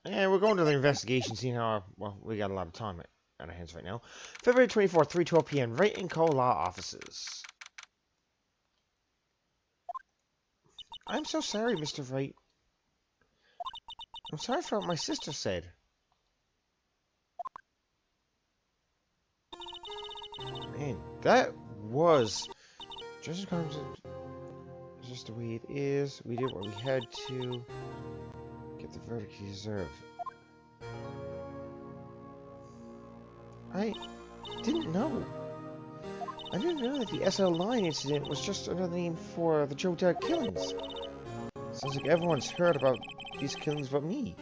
And we're going to the investigation, seeing how, well, we got a lot of time on our hands right now. February 24th, 3:12 p.m., Wright & Co. Law Offices. I'm so sorry, Mr. Wright. I'm sorry for what my sister said. Man, that was just the way it is. We did what we had to get the verdict he deserved. I didn't know. I didn't know that the SL9 incident was just another name for the Joe Dirt killings. Sounds like everyone's heard about these killings but me.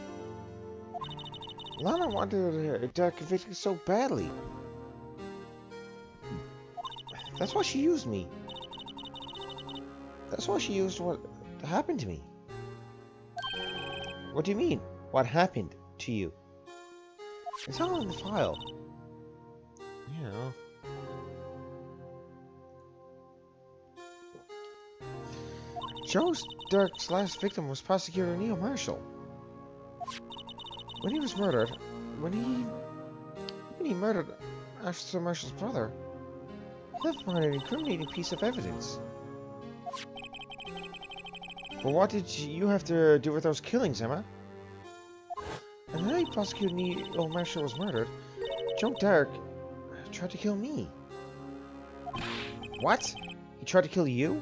Lana wanted a Dirt conviction so badly. That's why she used me. That's why she used what happened to me. What do you mean? What happened to you? It's all in the file. You know. Joe Dirk's last victim was Prosecutor Neil Marshall. When he was murdered, when he murdered Officer Marshall's brother, he left behind an incriminating piece of evidence. But what did you have to do with those killings, Emma? And the night Prosecutor Neil Marshall was murdered, Joe Dirk tried to kill me. What? He tried to kill you?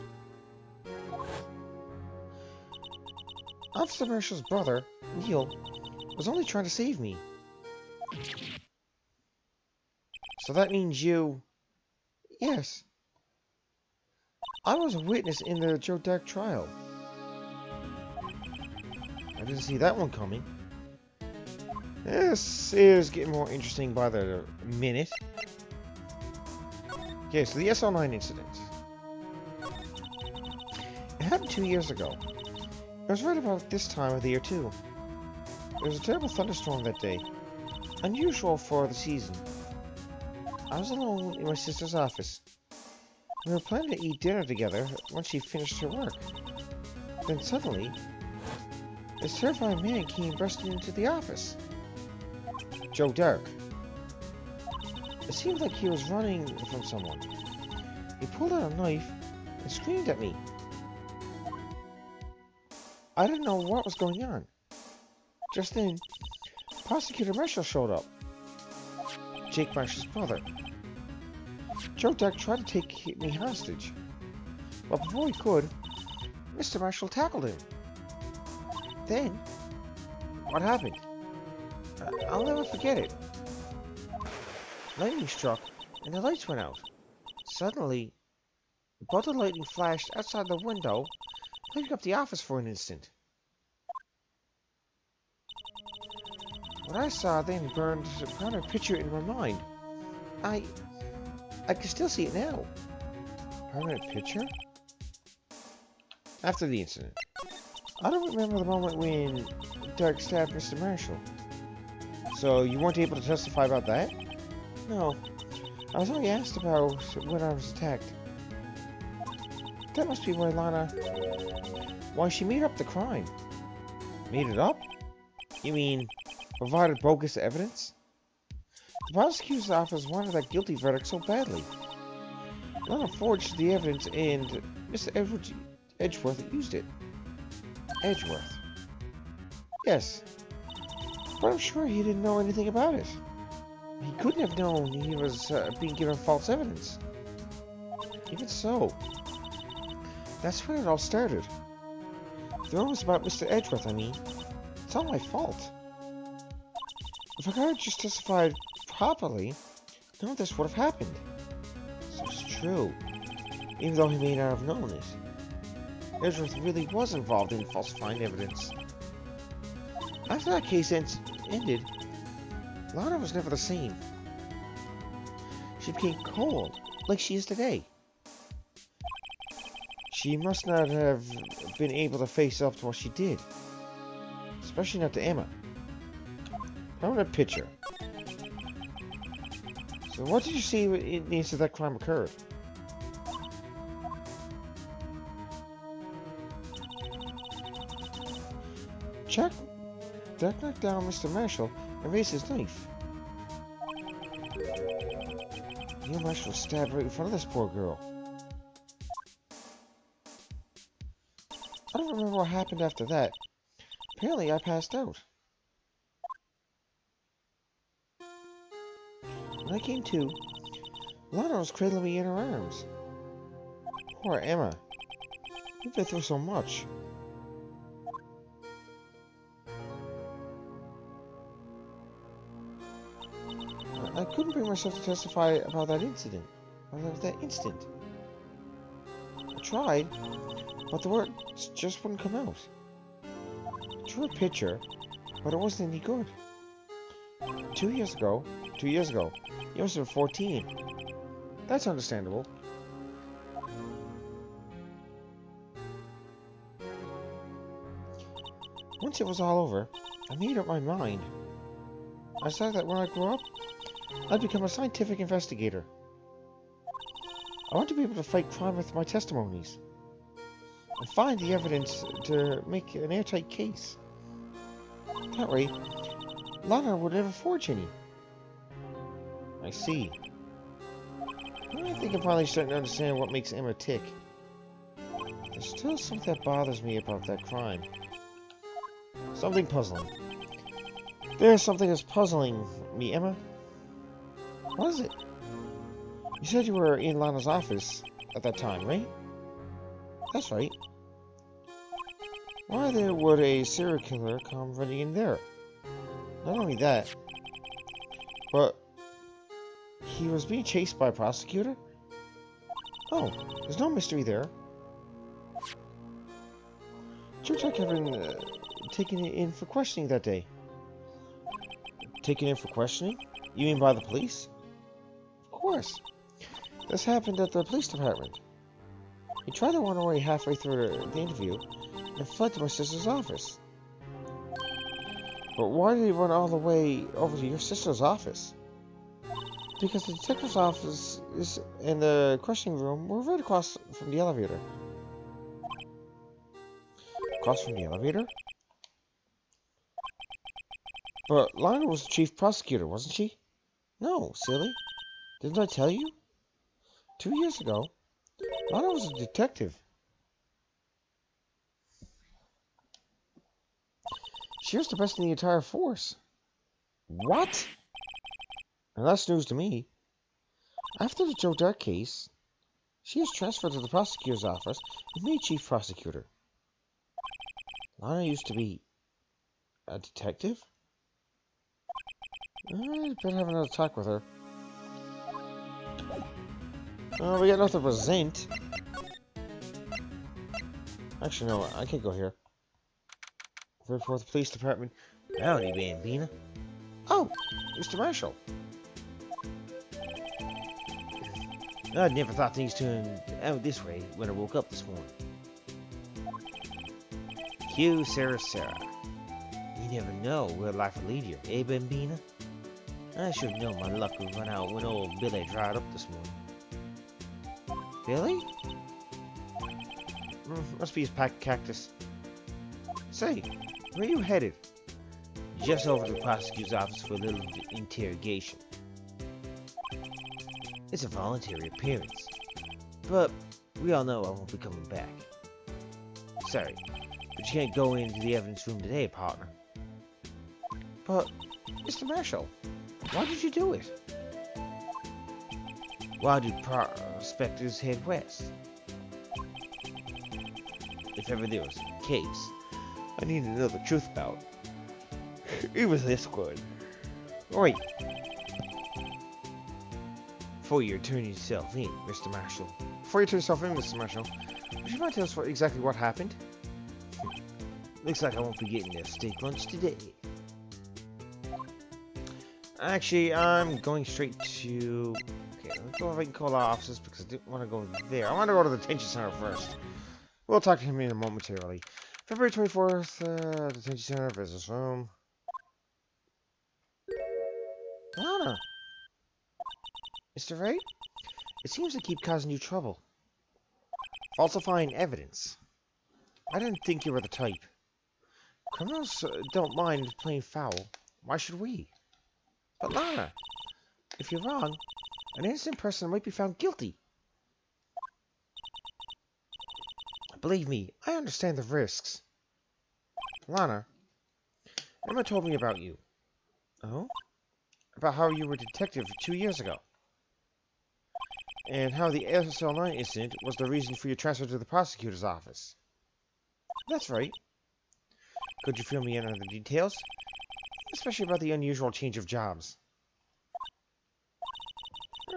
Officer Marshall's brother, Neil, was only trying to save me. So that means you... Yes. I was a witness in the Joe Dirk trial. I didn't see that one coming. This is getting more interesting by the minute. Okay, so the SL9 incident. It happened 2 years ago. It was right about this time of the year, too. There was a terrible thunderstorm that day. Unusual for the season. I was alone in my sister's office. We were planning to eat dinner together once she finished her work. Then suddenly, this terrifying man came bursting into the office. Joe Dirk. It seemed like he was running from someone. He pulled out a knife and screamed at me. I didn't know what was going on. Just then, Prosecutor Marshall showed up. Jake Marshall's brother. Joe Dirk tried to take me hostage. But before he could, Mr. Marshall tackled him. Then, what happened? I'll never forget it. Lightning struck, and the lights went out. Suddenly, a bolt of lightning flashed outside the window, lighting up the office for an instant. What I saw then burned a picture in my mind. I can still see it now. Permanent picture? After the incident. I don't remember the moment when Dirk stabbed Mr. Marshall. So you weren't able to testify about that? No. I was only asked about when I was attacked. That must be why why she made up the crime. Made it up? You mean provided bogus evidence? The prosecutor's office wanted that guilty verdict so badly. Lana forged the evidence and Mr. Edgeworth used it. Edgeworth? Yes. But I'm sure he didn't know anything about it. He couldn't have known he was being given false evidence. Even so, that's when it all started. The rumors about Mr. Edgeworth, I mean. It's all my fault. If I had just testified properly, none of this would have happened. So it's true. Even though he may not have known it. Edgeworth really was involved in falsifying evidence. After that case ended, Lana was never the same. She became cold, like she is today. She must not have been able to face up to what she did. Especially not to Emma. Permanent picture. So what did you see in the instant that crime occurred? Dirk knocked down Mr. Marshall and raised his knife. Neil Marshall was stabbed right in front of this poor girl. I don't remember what happened after that. Apparently, I passed out. When I came to, Lana was cradling me in her arms. Poor Emma. You've been through so much. I couldn't bring myself to testify about that incident. About that instant. I tried, but the words just wouldn't come out. I drew a picture, but it wasn't any good. 2 years ago, you must have been 14. That's understandable. Once it was all over, I made up my mind. I decided that when I grew up, I'd become a scientific investigator. I want to be able to fight crime with my testimonies and find the evidence to make an airtight case. That way, Lana would never forge any. I see. I think I'm finally starting to understand what makes Emma tick. There's still something that bothers me about that crime. Something puzzling. There's something that's puzzling me, Emma. What is it? You said you were in Lana's office at that time, right? That's right. Why then would a serial killer come running in there? Not only that, but he was being chased by a prosecutor? Oh, there's no mystery there. Church like having taken it in for questioning that day. Taken in for questioning? You mean by the police? Of course. This happened at the police department. He tried to run away halfway through the interview and fled to my sister's office. But why did he run all the way over to your sister's office? Because the detective's office and the questioning room were right across from the elevator. Across from the elevator? But Lana was the chief prosecutor, wasn't she? No, silly. Didn't I tell you? 2 years ago, Lana was a detective. She was the best in the entire force. What? And that's news to me. After the Joe Dark case, she was transferred to the prosecutor's office and made chief prosecutor. Lana used to be a detective? I'd better have another talk with her. We got nothing to present. Actually, no, I can't go here. Report the police department. Howdy, Bambina. Oh, Mr. Marshall. I'd never thought things turned out this way when I woke up this morning. Cue Sarah. You never know where life will lead you, eh, Bambina? I should have known my luck would run out when old Billy dried up this morning. Billy? Must be his packed cactus. Say, where are you headed? Just over to the prosecutor's office for a little interrogation. It's a voluntary appearance, but we all know I won't be coming back. Sorry, but you can't go into the evidence room today, partner. But, Mr. Marshall, why did you do it? Why do prospectors head west? If ever there was a case I need to know the truth about, it was this one. Oi! Before you turn yourself in, Mr. Marshall. Would you mind telling us exactly what happened? Looks like I won't be getting a steak lunch today. Actually, I'm going straight to... Okay, let's go if I can call our offices because I didn't want to go there. I want to go to the detention center first. We'll talk to him in a momentarily. February 24th, detention center, business room. Lana! Mr. Wright? It seems to keep causing you trouble. Falsifying evidence. I didn't think you were the type. Criminals don't mind playing foul. Why should we? But Lana, if you're wrong, an innocent person might be found guilty. Believe me, I understand the risks. Lana, Emma told me about you. Oh? About how you were a detective 2 years ago. And how the SL9 incident was the reason for your transfer to the prosecutor's office. That's right. Could you fill me in on the details? Especially about the unusual change of jobs.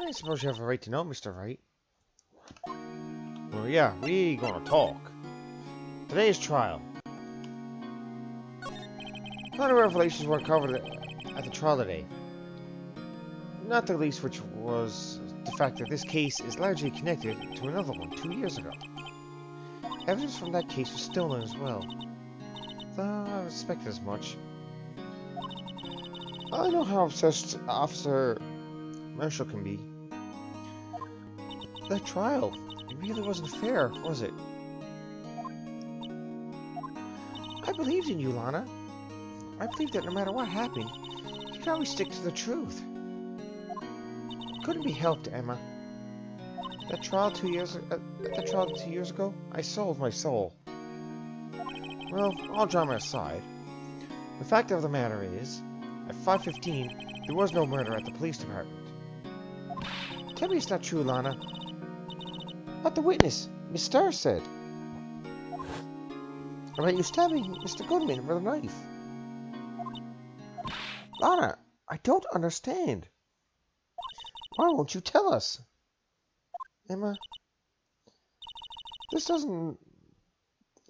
I suppose you have a right to know, Mr. Wright. Well, yeah, we gonna talk. Today's trial. A lot of revelations were covered at the trial today. Not the least which was the fact that this case is largely connected to another one 2 years ago. Evidence from that case was stolen as well. Though I respected as much. I know how obsessed Officer Marshall can be. That trial, it really wasn't fair, was it? I believed in you, Lana. I believed that no matter what happened, you'd always stick to the truth. It couldn't be helped, Emma. That trial 2 years ago, I sold my soul. Well, all drama aside, the fact of the matter is, at 5:15, there was no murder at the police department. Tell me it's not true, Lana. What the witness, Miss Starr, said. About you stabbing Mr. Goodman with a knife. Lana, I don't understand. Why won't you tell us? Emma, this doesn't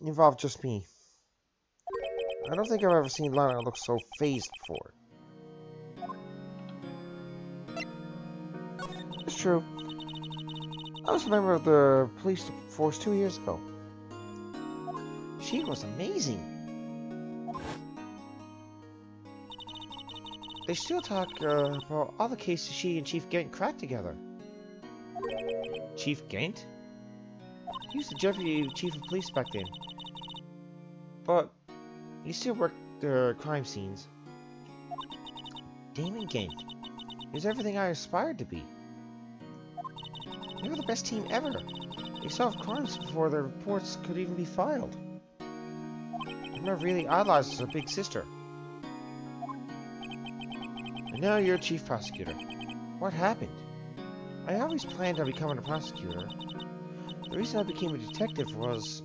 involve just me. I don't think I've ever seen Lana look so fazed before. It's true. I was a member of the police force 2 years ago. She was amazing. They still talk about all the cases she and Chief Gant cracked together. Chief Gant? He was the deputy chief of police back then. But he still worked the crime scenes. Damon Gant. He was everything I aspired to be. They were the best team ever. They solved crimes before the reports could even be filed. Emma really idolizes her big sister. And now you're a chief prosecutor. What happened? I always planned on becoming a prosecutor. The reason I became a detective was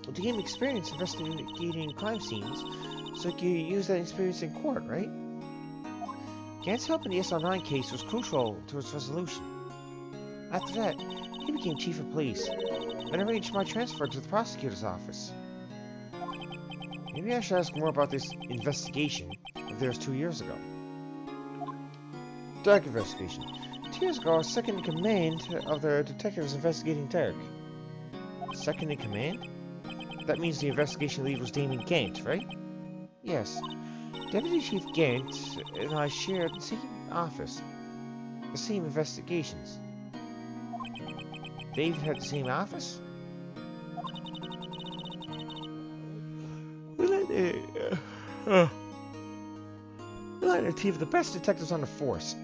to gain experience investigating crime scenes, so I could use that experience in court, right? Gant's help in the SL9 case was crucial to its resolution. After that, he became chief of police, and arranged my transfer to the prosecutor's office. Maybe I should ask more about this investigation of theirs 2 years ago. Dark investigation. 2 years ago, I was second in command of the detectives investigating Dark. Second in command? That means the investigation lead was Damon Gant, right? Yes. Deputy Chief Gant and I shared the same office. The same investigations. They even had the same office? We let a team of the best detectives on the force.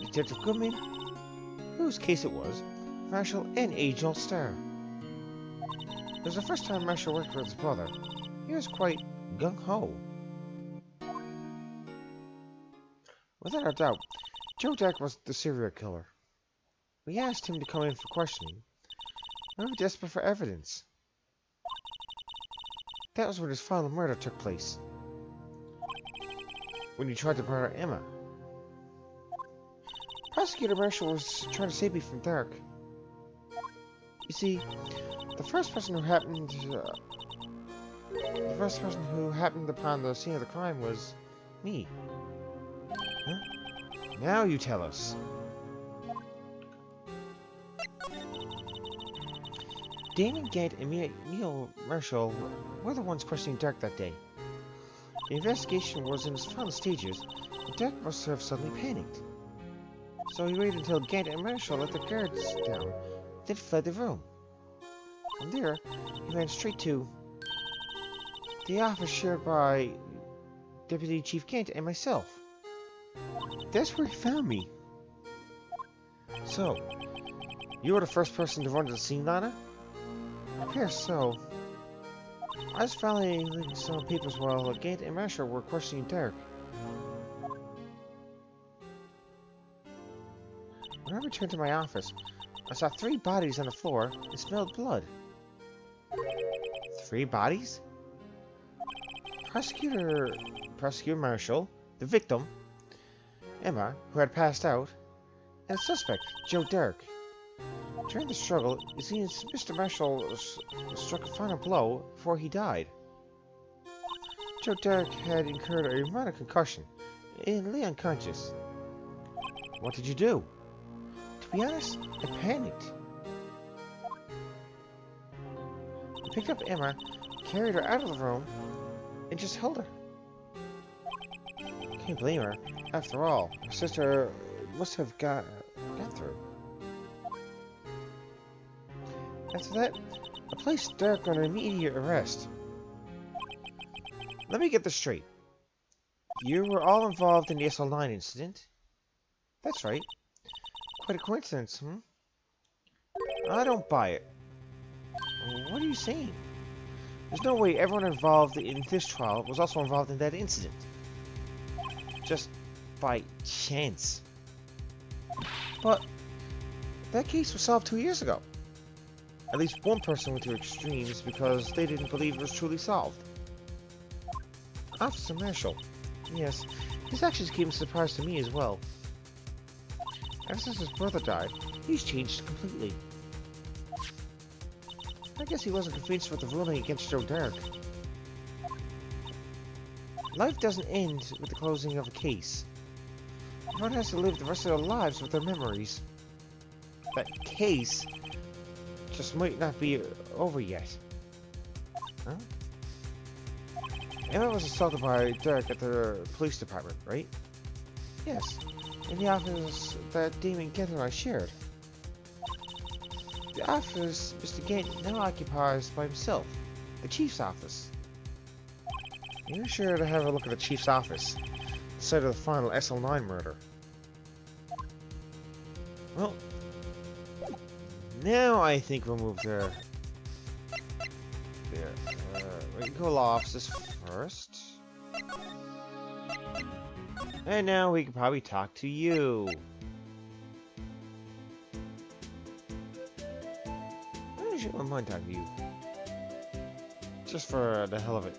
Detective Goodman, whose case it was, Marshall and Angel Starr. It was the first time Marshall worked with his brother. He was quite gung-ho. Without a doubt, Joe Dark was the serial killer. We asked him to come in for questioning. We were desperate for evidence. That was when his final murder took place. When he tried to murder Emma. Prosecutor Marshall was trying to save me from Dark. You see, the first person who happened upon the scene of the crime was me. Huh? Now you tell us. Damon Gant and Neil Marshall were the ones questioning Dark that day. The investigation was in its final stages, and Dark must have suddenly panicked. So he waited until Gant and Marshall let the guards down, then fled the room. From there, he ran straight to the office shared by Deputy Chief Gant and myself. That's where he found me. So, you were the first person to run to the scene, Lana? I guess so. I was filing some papers while Gant and Marshall were questioning Derek. When I returned to my office, I saw 3 bodies on the floor and smelled blood. 3 bodies? Prosecutor Marshall, the victim, Emma, who had passed out, and the suspect, Joe Derek. During the struggle, it seems Mr. Marshall struck a final blow before he died. Joe Derek had incurred a minor concussion and lay unconscious. What did you do? To be honest, I panicked. I picked up Emma, carried her out of the room, and just held her. Can't blame her. After all, her sister must have got through. After that, I placed Derek on immediate arrest. Let me get this straight. You were all involved in the SL9 incident? That's right. Quite a coincidence, hmm? I don't buy it. What are you saying? There's no way everyone involved in this trial was also involved in that incident. Just by chance. But that case was solved 2 years ago. At least one person went to extremes because they didn't believe it was truly solved. Officer Marshall. Yes, his actions came as a surprise to me as well. Ever since his brother died, he's changed completely. I guess he wasn't convinced with the ruling against Joe Derek. Life doesn't end with the closing of a case. Everyone has to live the rest of their lives with their memories. That case just might not be over yet. Huh? Emma was assaulted by Derek at the police department, right? Yes, in the office that Damon Gant and I shared. The office Mr. Gant now occupies by himself, the Chief's office. You're sure to have a look at the Chief's office, the site of the final SL9 murder. Well, now I think we'll move there. We can go offices first. And now we can probably talk to you. I shouldn't mind talking to you. Just for the hell of it.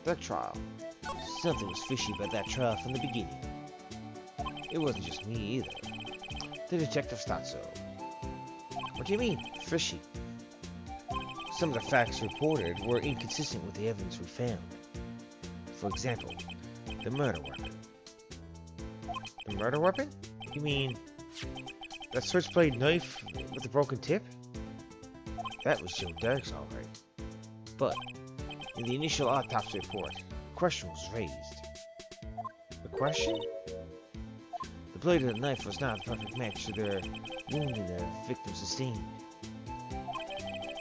That trial. Something was fishy about that trial from the beginning. It wasn't just me either. The detectives thought so. What do you mean, fishy? Some of the facts reported were inconsistent with the evidence we found. For example, the murder weapon. The murder weapon? You mean that switchblade knife with the broken tip? That was Joe Derek's, alright. But in the initial autopsy report, a question was raised. The question? The blade of the knife was not a perfect match to the wounding the victim sustained.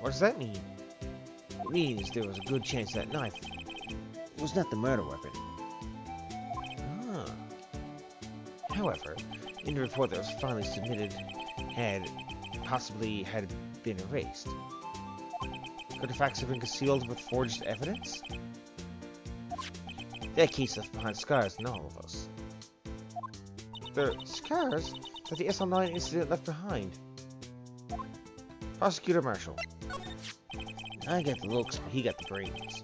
What does that mean? It means there was a good chance that knife was not the murder weapon. Ah. However, in the report that was finally submitted, had been erased. Could the facts have been concealed with forged evidence? That case left behind scars in all of us. The scars that the SL9 incident left behind. Prosecutor Marshall. I got the looks, but he got the brains.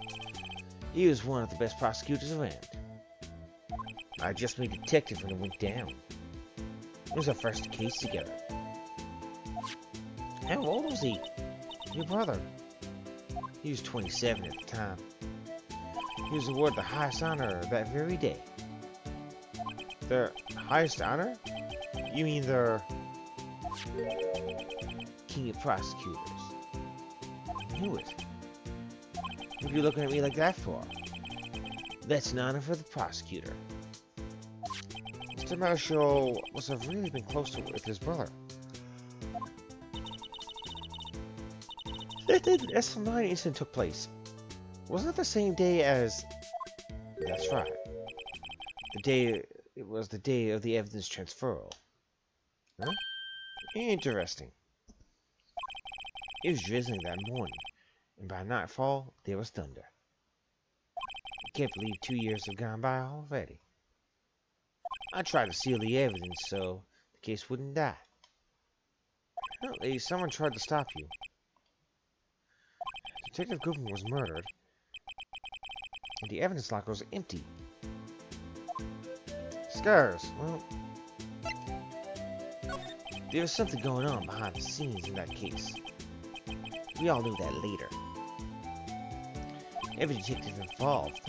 He was one of the best prosecutors around. I just made detective when it went down. It was our first case together. How old was he? Your brother. He was 27 at the time. He was awarded the highest honor that very day. The highest honor? You mean the King of Prosecutors? I knew it. What are you looking at me like that for? That's an honor for the prosecutor. Mr. Marshall must have really been close with his brother. That's when the incident took place. Wasn't it the same day as... That's right. The day... It was the day of the evidence transferal. Huh? Interesting. It was drizzling that morning, and by nightfall, there was thunder. I can't believe 2 years have gone by already. I tried to seal the evidence so the case wouldn't die. Apparently, someone tried to stop you. Detective Goodman was murdered, and the evidence locker was empty. Scars, well, there was something going on behind the scenes in that case. We all knew that later. Every detective involved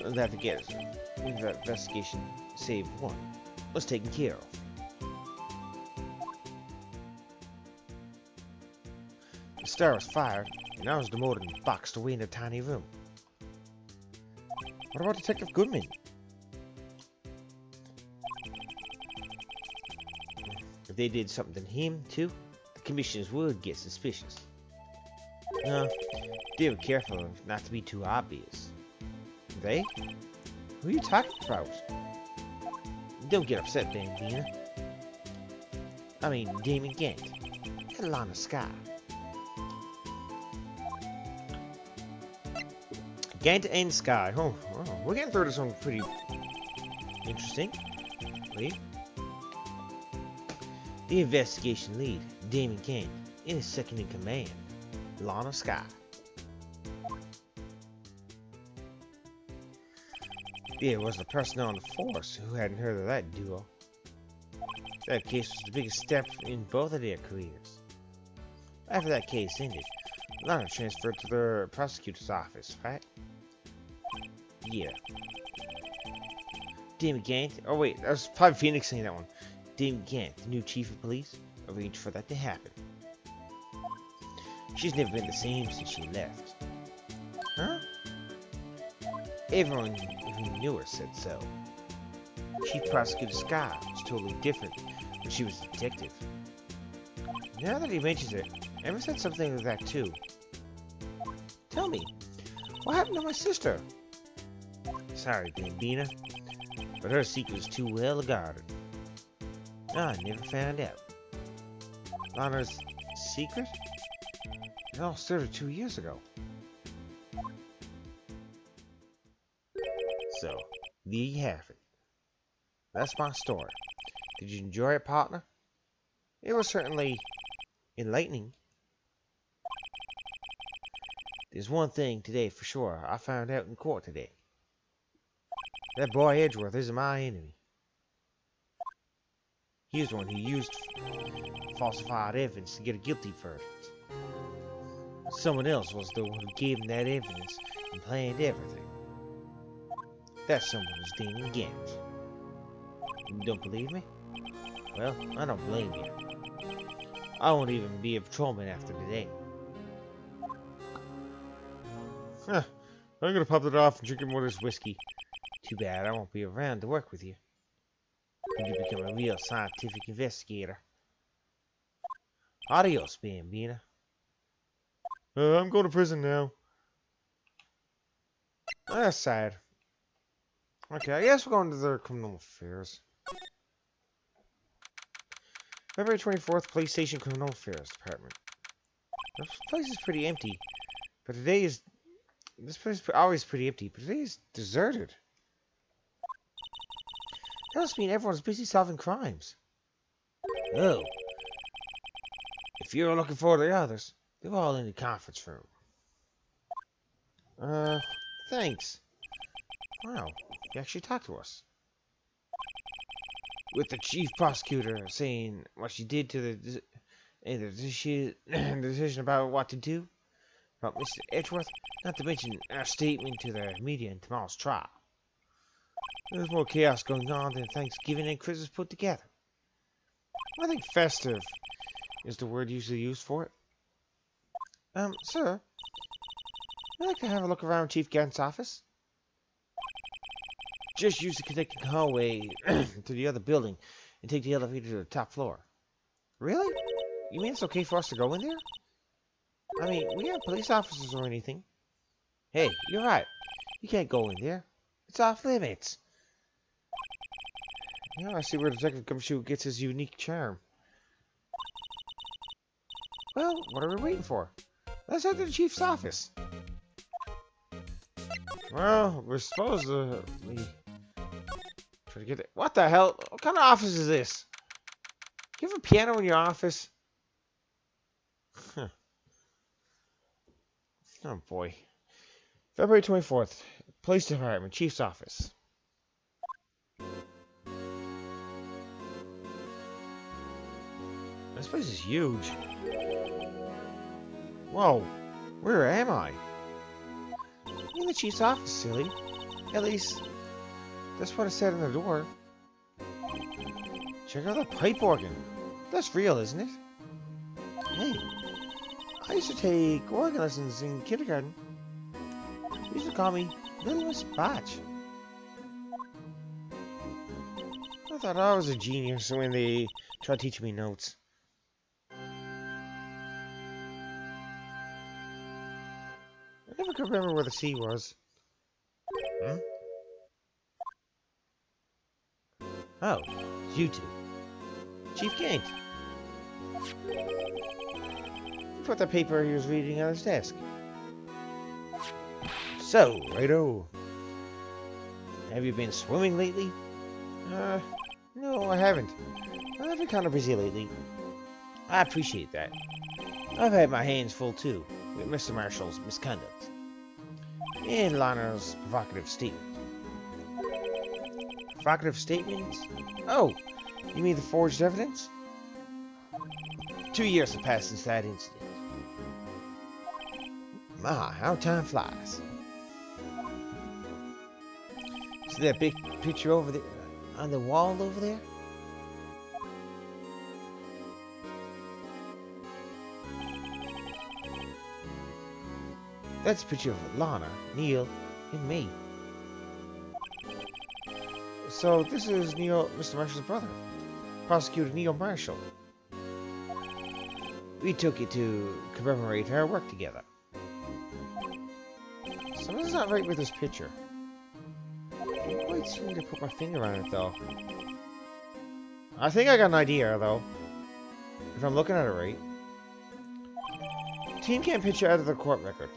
that the investigation, save one, was taken care of. The star was fired, and I was demoted and boxed away in a tiny room. What about Detective Goodman? If they did something to him, too, the commissioners would get suspicious. No, they were careful not to be too obvious. They? Who are you talking about? Don't get upset, Bambina. I mean, Damon Gant. And Lana Sky. Gant and Sky. Oh, we're getting through this one pretty interesting. Wait. The investigation lead, Damon Gant, and his second in command, Lana Sky. There was a person on the force who hadn't heard of that duo. That case was the biggest step in both of their careers. After that case ended, Lana transferred to the prosecutor's office, right? Yeah. Damon Gant, oh wait, that was probably Phoenix saying that one. Damon Gant, the new chief of police, arranged for that to happen. She's never been the same since she left. Huh? Everyone who knew her said so. Chief Prosecutor Sky was totally different when she was a detective. Now that he mentions it, I ever said something like that too. Tell me, what happened to my sister? Sorry, Bambina, but her secret was too well guarded. I never found out. Lana's secret? It all started 2 years ago. So, there you have it. That's my story. Did you enjoy it, partner? It was certainly enlightening. There's one thing today for sure I found out in court today. That boy Edgeworth isn't my enemy. He was the one who used falsified evidence to get a guilty verdict. Someone else was the one who gave him that evidence and planned everything. That someone was Damon Gant. You don't believe me? Well, I don't blame you. I won't even be a patrolman after today. Huh. I'm gonna pop it off and drink more of this whiskey. Too bad I won't be around to work with you. When you become a real scientific investigator. Adios, Bambina. I'm going to prison now. That's sad. Okay, I guess we're going to the criminal affairs. February 24th, Police Station Criminal Affairs Department. This place is pretty empty, but today is... This place is always pretty empty, but today is deserted. That must mean everyone's busy solving crimes. Oh. If you're looking for the others, they're all in the conference room. Thanks. Wow, you actually talked to us. With the chief prosecutor saying what she did to the decision about what to do about Mr. Edgeworth, not to mention our statement to the media in tomorrow's trial. There's more chaos going on than Thanksgiving and Christmas put together. I think festive is the word usually used for it. Sir, I'd like to have a look around Chief Gant's office. Just use the connecting hallway to the other building and take the elevator to the top floor. Really? You mean it's okay for us to go in there? I mean, we aren't police officers or anything. Hey, you're right. You can't go in there. It's off limits. Now I see where Detective Gumshoe gets his unique charm. Well, what are we waiting for? Let's head to the chief's office. Well, we're supposed to try to get it. What the hell? What kind of office is this? You have a piano in your office? Huh. Oh boy. February 24th, Police Department, Chief's Office. This place is huge. Whoa, where am I? In the Chief's office, silly. At least, that's what it said on the door. Check out the pipe organ. That's real, isn't it? Hey, I used to take organ lessons in kindergarten. They used to call me Little Miss Botch. I thought I was a genius when they tried to teach me notes. I never could remember where the C was. Hmm? Oh, it's you two. Chief Gant. He put the paper he was reading on his desk. So, righto. Have you been swimming lately? No, I haven't. I've been kind of busy lately. I appreciate that. I've had my hands full too, with Mr. Marshall's misconduct. And Lana's provocative statement. Provocative statement? Oh, you mean the forged evidence? 2 years have passed since that incident. My, how time flies. See that big picture over there, on the wall over there? That's a picture of Lana, Neil, and me. So this is Neil, Mr. Marshall's brother, Prosecutor Neil Marshall. We took it to commemorate our work together. Something's not right with this picture. I can't quite seem to put my finger on it, though. I think I got an idea, though. If I'm looking at it right. Team can't picture out of the court record.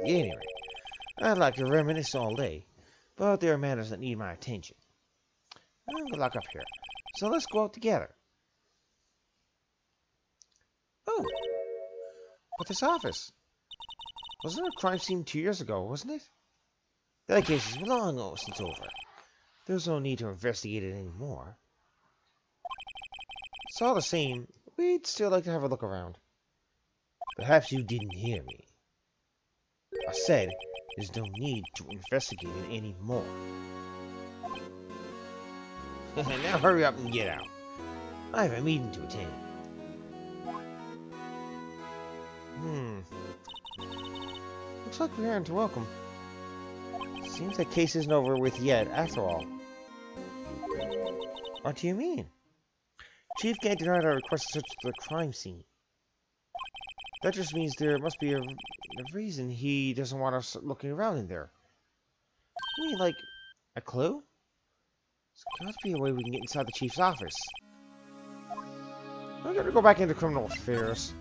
Anyway, I'd like to reminisce all day, but there are matters that need my attention. I'm gonna lock up here, so let's go out together. Oh, but this office. Wasn't there a crime scene 2 years ago, wasn't it? That case is long since over. There's no need to investigate it anymore. It's all the same, we'd still like to have a look around. Perhaps you didn't hear me. I said there's no need to investigate it anymore. Now hurry up and get out. I have a meeting to attend. Looks like we aren't welcome. Seems that case isn't over with yet, after all. What do you mean? Chief Gant denied our request to search the crime scene. That just means there must be a reason he doesn't want us looking around in there. You mean, like, a clue? There's got to be a way we can get inside the chief's office. I'm gonna go back into criminal affairs.